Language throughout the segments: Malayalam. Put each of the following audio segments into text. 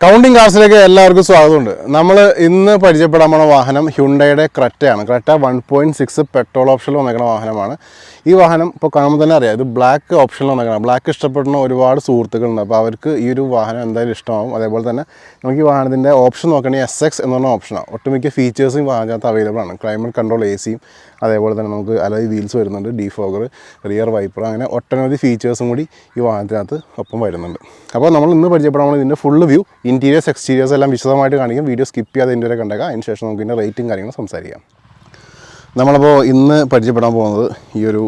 കൗണ്ടിങ് കാർസിലേക്ക് എല്ലാവർക്കും സ്വാഗതമുണ്ട്. നമ്മൾ ഇന്ന് പരിചയപ്പെടാൻ പോണ വാഹനം ഹ്യുണ്ടയുടെ ക്രെറ്റയാണ്. ക്രെറ്റ 1.6 പെട്രോൾ ഓപ്ഷനിൽ വന്നേക്കുന്ന വാഹനമാണ്. ഈ വാഹനം ഇപ്പോൾ കാണുമ്പോൾ തന്നെ അറിയാം, ഇത് ബ്ലാക്ക് ഓപ്ഷനിൽ വന്നേക്കണം. ബ്ലാക്ക് ഇഷ്ടപ്പെടുന്ന ഒരുപാട് സുഹൃത്തുക്കളുണ്ട്. അപ്പോൾ അവർക്ക് ഈ ഒരു വാഹനം എന്തായാലും ഇഷ്ടമാവും. അതേപോലെ തന്നെ നമുക്ക് ഈ വാഹനത്തിൻ്റെ ഓപ്ഷൻ നോക്കണമെങ്കിൽ SX എന്ന് പറഞ്ഞ ഓപ്ഷനാണ്. ഒട്ടുമിക്ക ഫീച്ചേഴ്സും ഈ വാഹനത്തിനകത്ത് അവൈലബിൾ ആണ്. ക്ലൈമറ്റ് കൺട്രോൾ AC, അതേപോലെ തന്നെ നമുക്ക് അലോയ് വീൽസ് വരുന്നുണ്ട്, ഡീഫോഗർ, റിയർ വൈപ്പർ, അങ്ങനെ ഒട്ടനവധി ഫീച്ചേഴ്സും കൂടി ഈ വാഹനത്തിനകത്ത് ഒപ്പം വരുന്നുണ്ട്. അപ്പോൾ നമ്മൾ ഇന്ന് പരിചയപ്പെടാൻ ഇതിൻ്റെ ഫുൾ വ്യൂ, ഇൻറ്റീരിയേഴ്സ് എക്സ്റ്റീരിയേഴ്സ് എല്ലാം വിശദമായിട്ട് കാണിക്കും. വീഡിയോ സ്കിപ്പ് ചെയ്യാതെ ഇതിൻ്റെ വരെ കണ്ടേക്കാം. അതിന് ശേഷം നമുക്ക് ഇതിൻ്റെ റേറ്റും കാര്യങ്ങളും സംസാരിക്കാം. നമ്മളപ്പോൾ ഇന്ന് പരിചയപ്പെടാൻ പോകുന്നത് ഈ ഒരു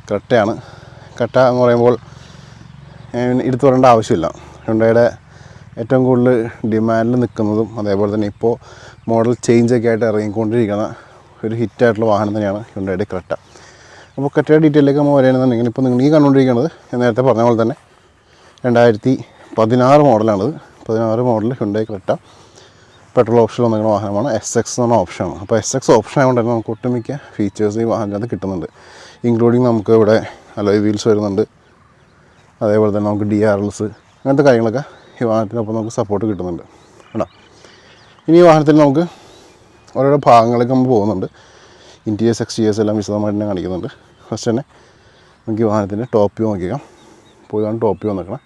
ക്രെറ്റയാണ്. ക്രെറ്റ എന്ന് പറയുമ്പോൾ എടുത്തു പറയേണ്ട ആവശ്യമില്ല. ഹ്യുണ്ടയുടെ ഏറ്റവും കൂടുതൽ ഡിമാൻഡിൽ നിൽക്കുന്നതും അതേപോലെ തന്നെ ഇപ്പോൾ മോഡൽ ചേഞ്ചൊക്കെ ആയിട്ട് ഇറങ്ങിക്കൊണ്ടിരിക്കുന്ന ഒരു ഹിറ്റായിട്ടുള്ള വാഹനം തന്നെയാണ് ഹ്യുണ്ടയുടെ ക്രെറ്റ. അപ്പോൾ ക്രെറ്റയുടെ ഡീറ്റെയിലേക്ക് നമ്മൾ വരികയാണെന്നുണ്ടെങ്കിൽ ഇപ്പോൾ നിങ്ങൾ ഈ കണ്ടുകൊണ്ടിരിക്കുന്നത് ഞാൻ നേരത്തെ പറഞ്ഞ പോലെ തന്നെ 2016 മോഡലാണിത്. 16 model Hyundai Creta petrol option വന്നിരിക്കുന്ന വാഹനമാണ്. SX എന്ന് പറഞ്ഞ ഓപ്ഷനാണ്. അപ്പോൾ SX ഓപ്ഷൻ ആയതുകൊണ്ട് തന്നെ നമുക്ക് ഒട്ടുമിക്ക ഫീച്ചേഴ്സ് ഈ വാഹനത്തിനകത്ത് കിട്ടുന്നുണ്ട്. ഇൻക്ലൂഡിങ് നമുക്ക് ഇവിടെ അലോയ് വീൽസ് വരുന്നുണ്ട്, അതേപോലെ തന്നെ നമുക്ക് DRLs, അങ്ങനത്തെ കാര്യങ്ങളൊക്കെ ഈ വാഹനത്തിനൊപ്പം നമുക്ക് സപ്പോർട്ട് കിട്ടുന്നുണ്ട് കേട്ടോ. ഇനി ഈ വാഹനത്തിൽ നമുക്ക് ഓരോരോ ഭാഗങ്ങളിലേക്ക് നമ്മൾ പോകുന്നുണ്ട്. ഇൻറ്റീരിയേഴ്സ് എക്സ്റ്റീരിയേഴ്സ് എല്ലാം വിശദമായിട്ട് തന്നെ കാണിക്കുന്നുണ്ട്. ഫസ്റ്റ് തന്നെ നമുക്ക് ഈ വാഹനത്തിൻ്റെ ടോപ്പ് വ്യൂ നോക്കിക്കാം. ഇപ്പോൾ ഇതാണ് ടോപ്പ് വ്യൂ നോക്കണം.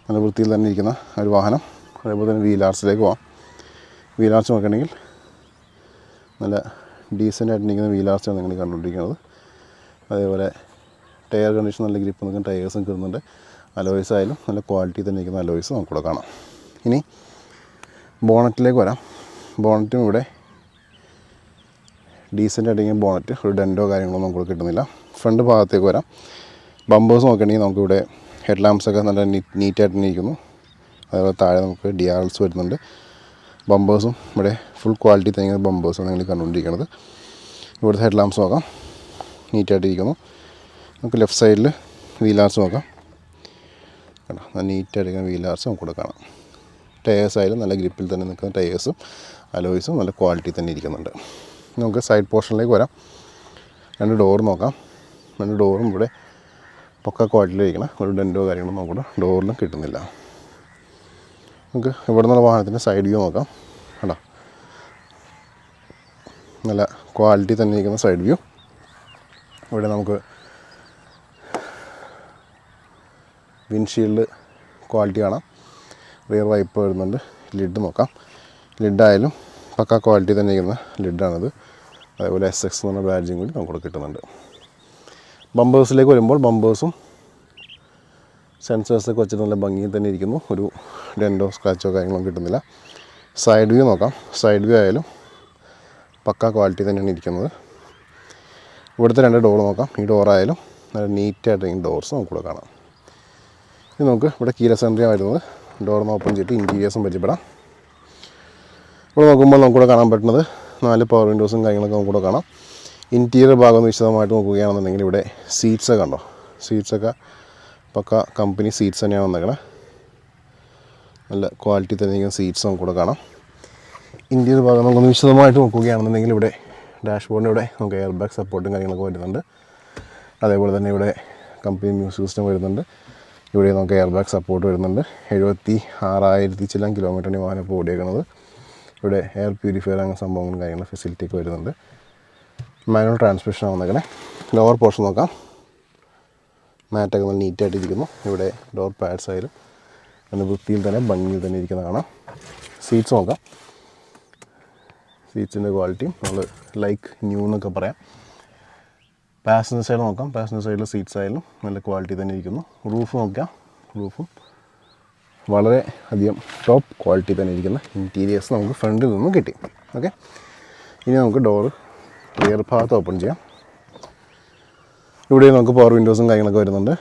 നല്ല വൃത്തിയിൽ തന്നെ ഇരിക്കുന്ന ഒരു വാഹനം. അതേപോലെ തന്നെ വീൽ ആർസിലേക്ക് പോകാം. വീൽ ആർച്ച് നോക്കുകയാണെങ്കിൽ നല്ല ഡീസൻ്റ് ആയിട്ട് നിൽക്കുന്ന വീൽ ആർച്ചാണ് നിങ്ങൾ കണ്ടുകൊണ്ടിരിക്കുന്നത്. അതേപോലെ ടയർ കണ്ടീഷൻ നല്ല ഗ്രിപ്പ് നിൽക്കുന്ന ടയേഴ്സും കിട്ടുന്നുണ്ട്. അലോയ്സ് ആയാലും നല്ല ക്വാളിറ്റി തന്നെ ഇരിക്കുന്ന അലോയ്സ് നമുക്കിവിടെ കാണാം. ഇനി ബോണറ്റിലേക്ക് വരാം. ബോണറ്റും ഇവിടെ ഡീസൻ്റ് ആയിട്ട് ഇങ്ങനെ ബോണറ്റ്, ഒരു ഡെൻറ്റോ കാര്യങ്ങളൊന്നും നമുക്ക് കിട്ടുന്നില്ല. ഫ്രണ്ട് ഭാഗത്തേക്ക് വരാം. ബമ്പേഴ്സ് നോക്കുകയാണെങ്കിൽ നമുക്കിവിടെ ഹെഡ് ലാമ്പ്സൊക്കെ നല്ല നീറ്റായിട്ട് തന്നെ ഇരിക്കുന്നു. അതേപോലെ താഴെ നമുക്ക് DRLs വരുന്നുണ്ട്. ബമ്പേഴ്സും ഇവിടെ ഫുൾ ക്വാളിറ്റി തന്നെ ബമ്പേഴ്സാണ് നിങ്ങൾ കണ്ടുകൊണ്ടിരിക്കുന്നത്. ഇവിടുത്തെ ഹെഡ് ലാമ്പ്സ് നോക്കാം, നീറ്റായിട്ടിരിക്കുന്നു. നമുക്ക് ലെഫ്റ്റ് സൈഡിൽ വീൽ ആർച്ച് നോക്കാം. കേട്ടോ, നല്ല നീറ്റായിട്ടിരിക്കുന്ന വീൽ ആർച്ച് നമുക്കിവിടെ കാണാം. ടയേഴ്സ് ആയാലും നല്ല ഗ്രിപ്പിൽ തന്നെ നിൽക്കുന്ന ടയേഴ്സും അലോയ്സും നല്ല ക്വാളിറ്റി തന്നെ ഇരിക്കുന്നുണ്ട്. നമുക്ക് സൈഡ് പോർഷനിലേക്ക് വരാം. രണ്ട് ഡോർ നോക്കാം. രണ്ട് ഡോറും ഇവിടെ പൊക്ക ക്വാളിറ്റിയിലിരിക്കണം. ഒരു ഡെൻറ്റോ കാര്യങ്ങളൊന്നും നമുക്കിവിടെ ഡോറിലും കിട്ടുന്നില്ല. നമുക്ക് ഇവിടെ നിന്നുള്ള വാഹനത്തിൻ്റെ സൈഡ് വ്യൂ നോക്കാം. കേട്ടോ, നല്ല ക്വാളിറ്റി തന്നെ ഇരിക്കുന്ന സൈഡ് വ്യൂ. ഇവിടെ നമുക്ക് വിൻഷീൽഡ് ക്വാളിറ്റി കാണാം. റിയർ വൈപ്പ് വരുന്നുണ്ട്. ലിഡ് നോക്കാം. ലിഡായാലും പക്ക ക്വാളിറ്റി തന്നെ ഇരിക്കുന്ന ലിഡാണിത്. അതേപോലെ SX എന്ന് പറഞ്ഞ ബാഡ്ജിങ് കൂടി നമുക്കിവിടെ കിട്ടുന്നുണ്ട്. ബമ്പേഴ്സിലേക്ക് വരുമ്പോൾ ബമ്പേഴ്സും സെൻസേഴ്സൊക്കെ വെച്ചിട്ട് നല്ല ഭംഗിയിൽ തന്നെ ഇരിക്കുന്നു. ഒരു ഡെൻറ്റോ സ്ക്രാച്ചോ കാര്യങ്ങളൊന്നും കിട്ടുന്നില്ല. സൈഡ് വ്യൂ നോക്കാം. സൈഡ് വ്യൂ ആയാലും പക്ക ക്വാളിറ്റി തന്നെയാണ് ഇരിക്കുന്നത്. ഇവിടുത്തെ രണ്ട് ഡോർ നോക്കാം. ഈ ഡോറായാലും നല്ല നീറ്റായിട്ട് ഈ ഡോർസ് നമുക്കിവിടെ കാണാം. ഇനി നമുക്ക് ഇവിടെ കീലെസ് എൻട്രി വരുന്നത്. ഡോറിന് ഓപ്പൺ ചെയ്തിട്ട് ഇൻറ്റീരിയേഴ്സും പരിചയപ്പെടാം. ഇവിടെ നോക്കുമ്പോൾ നമുക്കിവിടെ കാണാൻ പറ്റുന്നത് 4 പവർ വിൻഡോസും കാര്യങ്ങളൊക്കെ നമുക്കിവിടെ കാണാം. ഇൻറ്റീരിയർ ഭാഗം ഒന്ന് വിശദമായിട്ട് നോക്കുകയാണെന്നുണ്ടെങ്കിൽ ഇവിടെ സീറ്റ്സൊക്കെ കണ്ടോ, സീറ്റ്സൊക്കെ പക്ക കമ്പനി സീറ്റ്സ് തന്നെയാണ് വന്നേക്കണേ. നല്ല ക്വാളിറ്റി തന്നെ ഇരിക്കുന്ന സീറ്റ്സ് നമുക്കിവിടെ കാണാം. ഇൻറ്റീരിയർ ഭാഗം നമുക്കൊന്ന് വിശദമായിട്ട് നോക്കുകയാണെന്നുണ്ടെങ്കിൽ ഇവിടെ ഡാഷ്ബോർഡിൻ്റെ ഇവിടെ നമുക്ക് എയർ ബാഗ് സപ്പോർട്ടും കാര്യങ്ങളൊക്കെ വരുന്നുണ്ട്. അതേപോലെ തന്നെ ഇവിടെ കമ്പനി മ്യൂസിക് സിസ്റ്റം വരുന്നുണ്ട്. ഇവിടെ നമുക്ക് എയർ ബാഗ് സപ്പോർട്ട് വരുന്നുണ്ട്. 76,000 ചില കിലോമീറ്ററിന് വാഹനം ഇപ്പോൾ ഓടിയേക്കുന്നത്. ഇവിടെ എയർ പ്യൂരിഫയർ അങ്ങനെ സംഭവങ്ങളും കാര്യങ്ങളും ഫെസിലിറ്റിയൊക്കെ വരുന്നുണ്ട്. മാനുവൽ ട്രാൻസ്മിഷൻ വന്നേക്കണേ. ലോവർ പോർഷൻ നോക്കാം. മാറ്റൊക്കെ നല്ല നീറ്റായിട്ടിരിക്കുന്നു. ഇവിടെ ഡോർ പാഡ്സ് ആയാലും നല്ല വൃത്തിയിൽ തന്നെ ഭംഗിയിൽ തന്നെ ഇരിക്കുന്ന കാണാം. സീറ്റ്സ് നോക്കാം. സീറ്റ്സിൻ്റെ ക്വാളിറ്റിയും നമ്മൾ ലൈക്ക് ന്യൂ എന്നൊക്കെ പറയാം. പാസഞ്ചർ സൈഡ് നോക്കാം. പാസഞ്ചർ സൈഡിൽ സീറ്റ്സ് ആയാലും നല്ല ക്വാളിറ്റി തന്നെ ഇരിക്കുന്നു. റൂഫ് നോക്കാം. റൂഫും വളരെ അധികം ടോപ്പ് ക്വാളിറ്റി തന്നെ ഇരിക്കുന്ന ഇൻറ്റീരിയേഴ്സ് നമുക്ക് ഫ്രണ്ടിൽ നിന്നും കിട്ടി. ഓക്കെ, ഇനി നമുക്ക് ഡോറ് റിയർ ഭാഗത്ത് ഓപ്പൺ ചെയ്യാം. ഇവിടെ നമുക്ക് പവർ വിൻഡോസും കാര്യങ്ങളൊക്കെ വരുന്നുണ്ട്.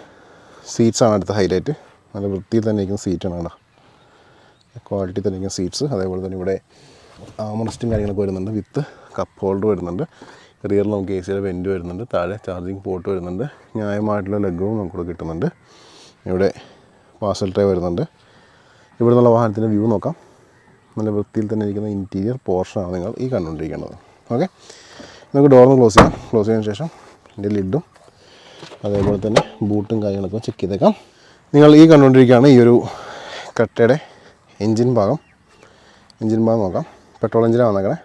സീറ്റ്സാണ് അടുത്ത ഹൈലൈറ്റ്. നല്ല വൃത്തിയിൽ തന്നെ ഇരിക്കുന്ന സീറ്റാണ് കേട്ടോ, ക്വാളിറ്റി തന്നെ ഇരിക്കുന്ന സീറ്റ്സ്. അതേപോലെ തന്നെ ഇവിടെ ആംറെസ്റ്റും കാര്യങ്ങളൊക്കെ വരുന്നുണ്ട്. വിത്ത് കപ്പ് ഹോൾഡർ വരുന്നുണ്ട്. റിയറിൽ നമുക്ക് AC വെൻറ്റ് വരുന്നുണ്ട്. താഴെ ചാർജിങ് പോർട്ട് വരുന്നുണ്ട്. ന്യായമായിട്ടുള്ള ലെഗ് റൂം നമുക്കിവിടെ കിട്ടുന്നുണ്ട്. ഇവിടെ പാർസൽ ട്രേ വരുന്നുണ്ട്. ഇവിടെ നിന്നുള്ള വാഹനത്തിൻ്റെ വ്യൂ നോക്കാം. നല്ല വൃത്തിയിൽ തന്നെ ഇരിക്കുന്ന ഇൻറ്റീരിയർ പോർഷനാണ് നിങ്ങൾ ഈ കണ്ടുകൊണ്ടിരിക്കുന്നത്. ഓക്കെ, നമുക്ക് ഡോറിന് ക്ലോസ് ചെയ്യാം. ക്ലോസ് ചെയ്തതിന് ശേഷം ഇതിൻ്റെ ലിഡും അതേപോലെ തന്നെ ബൂട്ടും കാര്യങ്ങളൊക്കെ ചെക്ക് ചെയ്തേക്കാം. നിങ്ങൾ ഈ കണ്ടുകൊണ്ടിരിക്കുകയാണ് ഈ ഒരു ക്രെറ്റയുടെ എൻജിൻ ഭാഗം നോക്കാം. പെട്രോൾ എഞ്ചിനാണ് വന്നേക്കണേ.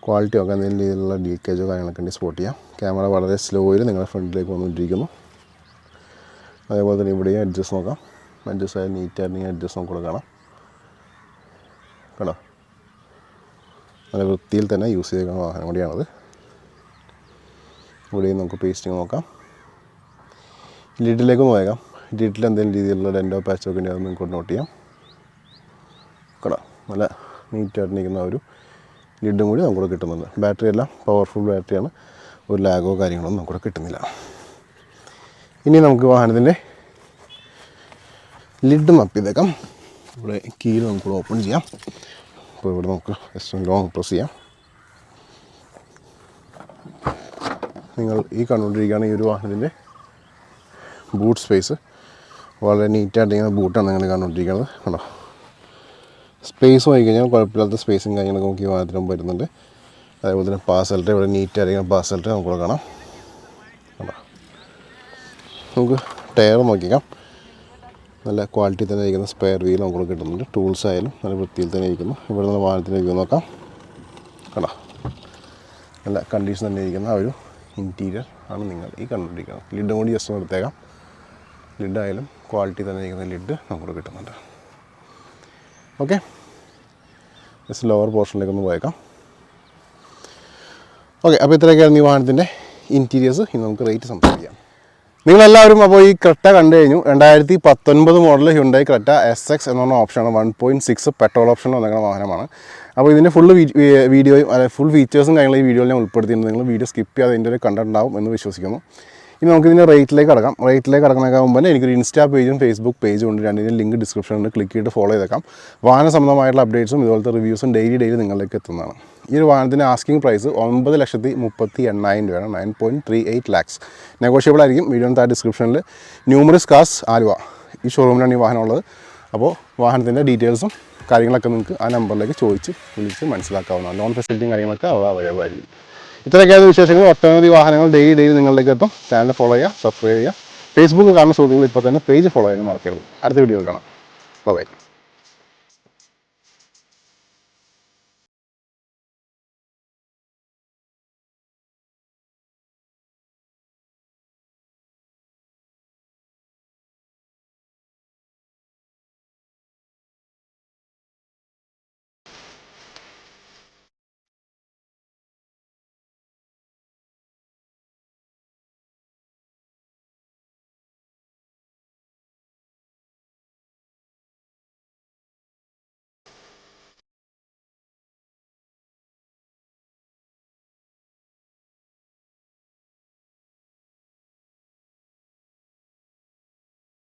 ക്വാളിറ്റി നോക്കാം, എന്തെങ്കിലും രീതിയിലുള്ള ലീക്കേജോ കാര്യങ്ങളൊക്കെ ഉണ്ടെങ്കിൽ സ്പോട്ട് ചെയ്യാം. ക്യാമറ വളരെ സ്ലോയിൽ നിങ്ങളുടെ ഫ്രണ്ടിലേക്ക് വന്നുകൊണ്ടിരിക്കുന്നു. അതേപോലെ തന്നെ ഇവിടെയും അഡ്ജസ്റ്റ് നോക്കാം. അഡ്ജസ്റ്റ് ആയാലും നീറ്റായിട്ടുണ്ടെങ്കിൽ അഡ്ജസ്റ്റ് നമുക്ക് കാണാം. കേട്ടോ, നല്ല വൃത്തിയിൽ തന്നെ യൂസ് ചെയ്തേക്കുന്ന വാഹനം കൂടിയാണത്. ഇവിടെയും നമുക്ക് പേസ്റ്റിങ് നോക്കാം. ലിഡിലേക്ക് നോക്കാം. ലിഡിൽ എന്തെങ്കിലും രീതിയിലുള്ള ഡെൻറ്റോ പാച്ചോ ഒക്കെ ഉണ്ടെങ്കിൽ അത് നിങ്ങൾക്ക് നോട്ട് ചെയ്യാം. കേട്ടോ, നല്ല നീറ്റായിട്ട് നിൽക്കുന്ന ഒരു ലിഡും കൂടി നമുക്കിവിടെ കിട്ടുന്നുണ്ട്. ബാറ്ററി എല്ലാം പവർഫുൾ ബാറ്ററിയാണ്, ഒരു ലാഗോ കാര്യങ്ങളൊന്നും നമുക്കിവിടെ കിട്ടുന്നില്ല. ഇനി നമുക്ക് വാഹനത്തിൻ്റെ ലിഡ് മപ്പ് ചെയ്തേക്കാം. ഇവിടെ കീയിൽ നമുക്കിവിടെ ഓപ്പൺ ചെയ്യാം. അപ്പോൾ ഇവിടെ നമുക്ക് ജസ്റ്റ് ലോങ് പ്രസ് ചെയ്യാം. നിങ്ങൾ ഈ കണ്ടുകൊണ്ടിരിക്കുകയാണ് ഈ ഒരു വാഹനത്തിൻ്റെ ബൂട്ട് സ്പേസ്. വളരെ നീറ്റായിട്ടിരിക്കുന്ന ബൂട്ടാണ് നിങ്ങൾ കണ്ടുകൊണ്ടിരിക്കുന്നത്. കണ്ടോ, സ്പേസ് വാങ്ങി കഴിഞ്ഞാൽ കുഴപ്പമില്ലാത്ത സ്പേസും കാര്യങ്ങളൊക്കെ നമുക്ക് ഈ വാഹനത്തിനും വരുന്നുണ്ട്. അതേപോലെ തന്നെ പാസൽറ്റ് ഇവിടെ നീറ്റായിരിക്കുന്ന പാസൽറ്റ് നമുക്കിവിടെ കാണാം. കണ്ടോ, നമുക്ക് ടയർ നോക്കിക്കാം. നല്ല ക്വാളിറ്റി തന്നെ ഇരിക്കുന്ന സ്പെയർ വീൽ നമുക്ക് കിട്ടുന്നുണ്ട്. ടൂൾസ് ആയാലും നല്ല വൃത്തിയിൽ തന്നെ ഇരിക്കുന്നു. ഇവിടെ നിന്ന് വാഹനത്തിൻ്റെ വ്യൂ നോക്കാം. കണ്ടോ, നല്ല കണ്ടീഷൻ തന്നെ ഇരിക്കുന്ന ആ ഒരു ഇൻറ്റീരിയർ ആണ് നിങ്ങൾ ഈ കണ്ടുകൊണ്ടിരിക്കുന്നത്. ലിഡും കൂടി ജസ്റ്റ് ഒന്ന് എടുത്തേക്കാം. ലിഡായാലും ക്വാളിറ്റി തന്നെ ഇരിക്കുന്ന ലിഡ് നമുക്ക് കിട്ടുന്നുണ്ട്. ഓക്കെ, ജസ്റ്റ് ലോവർ പോർഷനിലേക്കൊന്ന് പോയേക്കാം. ഓക്കെ, അപ്പോൾ ഇത്രയൊക്കെയാണ് ഈ വാഹനത്തിൻ്റെ ഇൻറ്റീരിയേഴ്സ്. ഇനി നമുക്ക് റേറ്റ് സംസാരിക്കാം. നിങ്ങളെല്ലാവരും അപ്പോൾ ഈ ക്രെറ്റ കണ്ടു കഴിഞ്ഞു. 2019 മോഡൽ ഹ്യുണ്ടായി ക്രെറ്റ SX എന്ന് പറഞ്ഞ ഓപ്ഷനാണ്. 1.6 പെട്രോൾ ഓപ്ഷനിൽ വന്നിരിക്കുന്ന വാഹനമാണ്. അപ്പോൾ ഇതിൻ്റെ വീഡിയോയും ഫുൾ ഫീച്ചേഴ്സും കാര്യങ്ങളും ഈ വീഡിയോയിൽ ഞാൻ ഉൾപ്പെടുത്തിയിട്ടുണ്ട്. നിങ്ങൾ വീഡിയോ സ്കിപ്പ് ചെയ്യാതെ ഇതിൻ്റെ ഒരു കണ്ടന്റ് ഉണ്ടാവും എന്ന് വിശ്വസിക്കുന്നു. ഇനി നമുക്കിതിൻ്റെ റേറ്റിലേക്ക് കടക്കാം. റേറ്റിലേക്ക് കടക്കുന്നതിന് മുമ്പ് എനിക്കൊരു ഇൻസ്റ്റാ പേജും ഫേസ്ബുക്ക് പേജും ഉണ്ട്. രണ്ടിൻ്റെ ലിങ്ക് ഡിസ്ക്രിപ്ഷനിൽ ക്ലിക്ക് ചെയ്തിട്ട് ഫോളോ ചെയ്തേക്കാം. വാഹന സംബന്ധമായിട്ടുള്ള അപ്ഡേറ്റ്സും ഇതുപോലത്തെ റിവ്യൂസും ഡെയിലി നിങ്ങളിലേക്ക് എത്തുന്നതാണ്. ഈ ഒരു വാഹനത്തിൻ്റെ ആസ്കിംഗ് പ്രൈസ് 9,38,000 രൂപയാണ്. 9.38 lakhs. നെഗോഷ്യബിൾ ആയിരിക്കും. വീഡിയോയുടെ താഴെ ഡിസ്ക്രിപ്ഷനിൽ ന്യൂമറസ് കാർസ് ആലുവ ഈ ഷോറൂമിലാണ് ഈ വാഹനം ഉള്ളത്. അപ്പോൾ വാഹനത്തിൻ്റെ ഡീറ്റെയിൽസും കാര്യങ്ങളൊക്കെ നിങ്ങൾക്ക് ആ നമ്പറിലേക്ക് വിളിച്ച് മനസ്സിലാക്കാവുന്നതാണ്. ലോൺ ഫെസിലിറ്റിയും കാര്യങ്ങളൊക്കെ അവൈലബിൾ ആയിരിക്കും. ഇത്രയൊക്കെയാണ് വിശേഷങ്ങൾ. ഒട്ടനവധി വാഹനങ്ങൾ ഡെയിലി നിങ്ങളിലേക്ക് എത്തും. ചാനൽ ഫോളോ ചെയ്യുക, സബ്സ്ക്രൈബ് ചെയ്യുക. ഫേസ്ബുക്ക് കാണുന്ന സുഹൃത്തുക്കൾ ഇപ്പോൾ തന്നെ പേജ് ഫോളോ ചെയ്യാൻ മറക്കരുത്. അടുത്ത വീഡിയോയിൽ കാണാം. ബൈ.